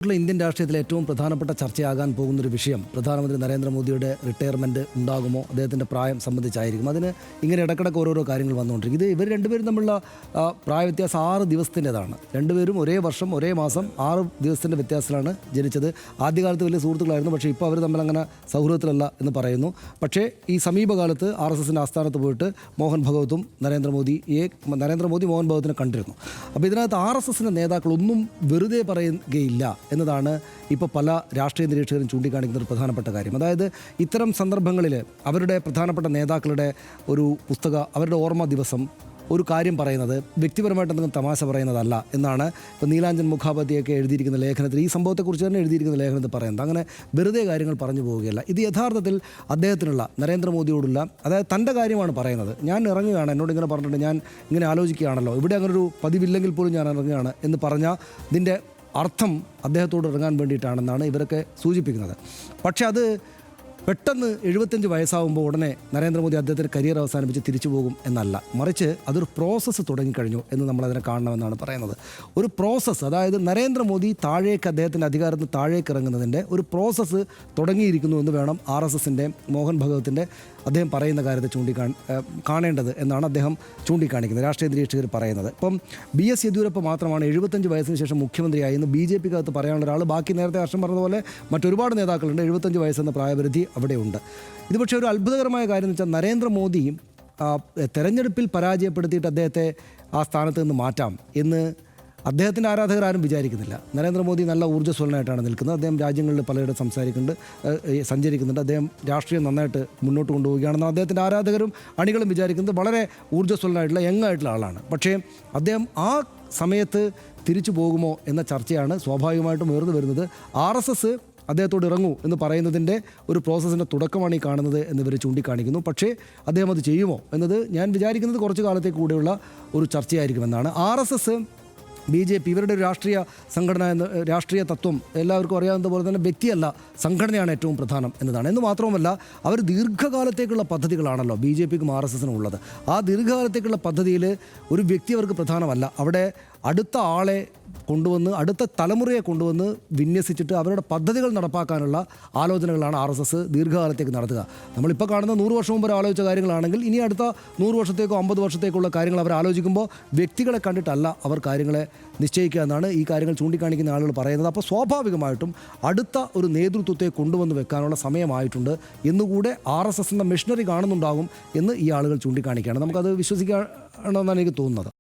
Indian രാഷ്ട്രീയത്തിലെ ഏറ്റവും പ്രധാനപ്പെട്ട ചർച്ചയാകാൻ പോകുന്നൊരു വിഷയം പ്രധാനമന്ത്രി നരേന്ദ്രമോദിയുടെ റിട്ടയർമെൻറ്റ് ഉണ്ടാകുമോ, അദ്ദേഹത്തിൻ്റെ പ്രായം സംബന്ധിച്ചായിരിക്കും. അതിന് ഇങ്ങനെ ഇടക്കിടക്ക് ഓരോരോ കാര്യങ്ങൾ വന്നുകൊണ്ടിരിക്കും. ഇവർ രണ്ടുപേരും തമ്മിലുള്ള പ്രായ വ്യത്യാസം 6 ദിവസത്തിൻ്റെതാണ്. രണ്ടുപേരും ഒരേ വർഷം ഒരേ മാസം 6 ദിവസത്തിൻ്റെ വ്യത്യാസത്തിലാണ് ജനിച്ചത്. ആദ്യകാലത്ത് വലിയ സുഹൃത്തുക്കളായിരുന്നു, പക്ഷേ ഇപ്പോൾ അവർ തമ്മിൽ അങ്ങനെ സൗഹൃദത്തിലല്ല എന്ന് പറയുന്നു. പക്ഷേ ഈ സമീപകാലത്ത് RSSൻ്റെ ആസ്ഥാനത്ത് പോയിട്ട് മോഹൻ ഭഗവത്തും നരേന്ദ്രമോദി മോഹൻ ഭഗവത്തിനെ കണ്ടിരുന്നു. അപ്പോൾ ഇതിനകത്ത് RSSൻ്റെ നേതാക്കളൊന്നും വെറുതെ പറയുകയില്ല എന്നതാണ് ഇപ്പോൾ പല രാഷ്ട്രീയ നിരീക്ഷകരും ചൂണ്ടിക്കാണിക്കുന്ന ഒരു പ്രധാനപ്പെട്ട കാര്യം. അതായത് ഇത്തരം സന്ദർഭങ്ങളിൽ അവരുടെ പ്രധാനപ്പെട്ട നേതാക്കളുടെ ഒരു അവരുടെ ഓർമ്മ ദിവസം ഒരു കാര്യം പറയുന്നത് വ്യക്തിപരമായിട്ട് എന്തെങ്കിലും തമാശ പറയുന്നതല്ല എന്നാണ് ഇപ്പോൾ നീലാഞ്ജൻ മുഖാപാധ്യായൊക്കെ എഴുതിയിരിക്കുന്ന ലേഖനത്തിൽ, ഈ സംഭവത്തെക്കുറിച്ച് തന്നെ എഴുതിയിരിക്കുന്ന ലേഖനത്തിൽ പറയുന്നത്. അങ്ങനെ വെറുതെ കാര്യങ്ങൾ പറഞ്ഞു പോവുകയല്ല. ഇത് യഥാർത്ഥത്തിൽ അദ്ദേഹത്തിനുള്ള നരേന്ദ്രമോദിയോടുള്ള, അതായത് തൻ്റെ കാര്യമാണ് പറയുന്നത്. ഞാൻ ഇറങ്ങുകയാണ്, എന്നോട് ഇങ്ങനെ പറഞ്ഞിട്ടുണ്ട്, ഞാൻ ഇങ്ങനെ ആലോചിക്കുകയാണല്ലോ, ഇവിടെ അങ്ങനൊരു പതിവില്ലെങ്കിൽ പോലും ഞാൻ ഇറങ്ങുകയാണ് എന്ന് പറഞ്ഞാൽ ഇതിൻ്റെ അർത്ഥം അദ്ദേഹത്തോട് ഇറങ്ങാൻ വേണ്ടിയിട്ടാണെന്നാണ് ഇവരൊക്കെ സൂചിപ്പിക്കുന്നത്. പക്ഷേ അത് പെട്ടെന്ന് 75 വയസ്സാകുമ്പോൾ ഉടനെ നരേന്ദ്രമോദി അദ്ദേഹത്തിൻ്റെ കരിയർ അവസാനിപ്പിച്ച് തിരിച്ചു പോകും എന്നല്ല, മറിച്ച് അതൊരു പ്രോസസ്സ് തുടങ്ങിക്കഴിഞ്ഞു എന്ന് നമ്മളതിനെ കാണണമെന്നാണ് പറയുന്നത്. ഒരു പ്രോസസ്സ്, അതായത് നരേന്ദ്രമോദി അദ്ദേഹത്തിൻ്റെ അധികാരത്തിൽ താഴേക്ക് ഇറങ്ങുന്നതിൻ്റെ ഒരു പ്രോസസ്സ് തുടങ്ങിയിരിക്കുന്നു എന്ന് വേണം RSSൻ്റെ മോഹൻ ഭഗവത്തിൻ്റെ അദ്ദേഹം പറയുന്ന കാര്യത്തെ കാണേണ്ടത് എന്നാണ് അദ്ദേഹം ചൂണ്ടിക്കാണിക്കുന്നത്, രാഷ്ട്രീയ നിരീക്ഷകർ പറയുന്നത്. ഇപ്പം BS യെദ്യൂരപ്പ മാത്രമാണ് 75 വയസ്സിന് ശേഷം മുഖ്യമന്ത്രിയായി എന്ന് BJPക്കകത്ത് പറയാനുള്ള ഒരാൾ. ബാക്കി നേരത്തെ ഹർഷൻ പറഞ്ഞതുപോലെ മറ്റൊരുപാട് നേതാക്കളുണ്ട്. 75 വയസ്സെന്ന പ്രായപരിധി അവിടെയുണ്ട്. ഇത് പക്ഷേ ഒരു അത്ഭുതകരമായ കാര്യം എന്ന് വെച്ചാൽ നരേന്ദ്രമോദി തെരഞ്ഞെടുപ്പിൽ പരാജയപ്പെടുത്തിയിട്ട് അദ്ദേഹത്തെ ആ സ്ഥാനത്ത് നിന്ന് മാറ്റാം എന്ന് അദ്ദേഹത്തിൻ്റെ ആരാധകർ ആരും വിചാരിക്കുന്നില്ല. നരേന്ദ്രമോദി നല്ല ഊർജ്ജസ്വലനായിട്ടാണ് നിൽക്കുന്നത്. അദ്ദേഹം രാജ്യങ്ങളിൽ പലയിടത്തും സഞ്ചരിക്കുന്നുണ്ട്. അദ്ദേഹം രാഷ്ട്രീയം നന്നായിട്ട് മുന്നോട്ട് കൊണ്ടുപോവുകയാണെന്ന് അദ്ദേഹത്തിൻ്റെ ആരാധകരും അണികളും വിചാരിക്കുന്നത്. വളരെ ഊർജ്ജസ്വലനായിട്ടുള്ള യങ്ങായിട്ടുള്ള ആളാണ്. പക്ഷേ അദ്ദേഹം ആ സമയത്ത് തിരിച്ചു പോകുമോ എന്ന ചർച്ചയാണ് സ്വാഭാവികമായിട്ടും ഉയർന്നു വരുന്നത്. RSS അദ്ദേഹത്തോട് ഇറങ്ങൂ എന്ന് പറയുന്നതിൻ്റെ ഒരു പ്രോസസ്സിൻ്റെ തുടക്കമാണ് ഈ കാണുന്നത് എന്നിവർ ചൂണ്ടിക്കാണിക്കുന്നു. പക്ഷേ അദ്ദേഹം അത് ചെയ്യുമോ എന്നത് ഞാൻ വിചാരിക്കുന്നത് കുറച്ച് കാലത്തേക്ക് കൂടെയുള്ള ഒരു ചർച്ചയായിരിക്കുമെന്നാണ്. RSS BJP ഇവരുടെ ഒരു രാഷ്ട്രീയ സംഘടന രാഷ്ട്രീയ തത്വം എല്ലാവർക്കും അറിയാവുന്ന പോലെ തന്നെ വ്യക്തിയല്ല, സംഘടനയാണ് ഏറ്റവും പ്രധാനം എന്നതാണ്. എന്ന് മാത്രവുമല്ല, അവർ ദീർഘകാലത്തേക്കുള്ള പദ്ധതികളാണല്ലോ BJPക്കും RSSനും ഉള്ളത്. ആ ദീർഘകാലത്തേക്കുള്ള പദ്ധതിയിൽ ഒരു വ്യക്തി അവർക്ക് പ്രധാനമല്ല. അവിടെ അടുത്ത ആളെ കൊണ്ടുവന്ന്, അടുത്ത തലമുറയെ കൊണ്ടുവന്ന് വിന്യസിച്ചിട്ട് അവരുടെ പദ്ധതികൾ നടപ്പാക്കാനുള്ള ആലോചനകളാണ് RSS ദീർഘകാലത്തേക്ക് നടത്തുക. നമ്മളിപ്പോൾ കാണുന്ന 100 വർഷം മുമ്പ് ആലോചിച്ച കാര്യങ്ങളാണെങ്കിൽ ഇനി അടുത്ത 100 വർഷത്തേക്കോ 50 വർഷത്തേക്കുള്ള കാര്യങ്ങൾ അവർ ആലോചിക്കുമ്പോൾ വ്യക്തികളെ കണ്ടിട്ടല്ല അവർ കാര്യങ്ങളെ നിശ്ചയിക്കുക എന്നാണ് ഈ കാര്യങ്ങൾ ചൂണ്ടിക്കാണിക്കുന്ന ആളുകൾ പറയുന്നത്. അപ്പോൾ സ്വാഭാവികമായിട്ടും അടുത്ത ഒരു നേതൃത്വത്തെ കൊണ്ടുവന്ന് വെക്കാനുള്ള സമയമായിട്ടുണ്ട് എന്നുകൂടെ RSSൻ്റെ മെഷീനറി കാണുന്നുണ്ടാകും എന്ന് ഈ ആളുകൾ ചൂണ്ടിക്കാണിക്കുകയാണ്. നമുക്കത് വിശ്വസിക്കണമെന്നാണ് എനിക്ക് തോന്നുന്നത്.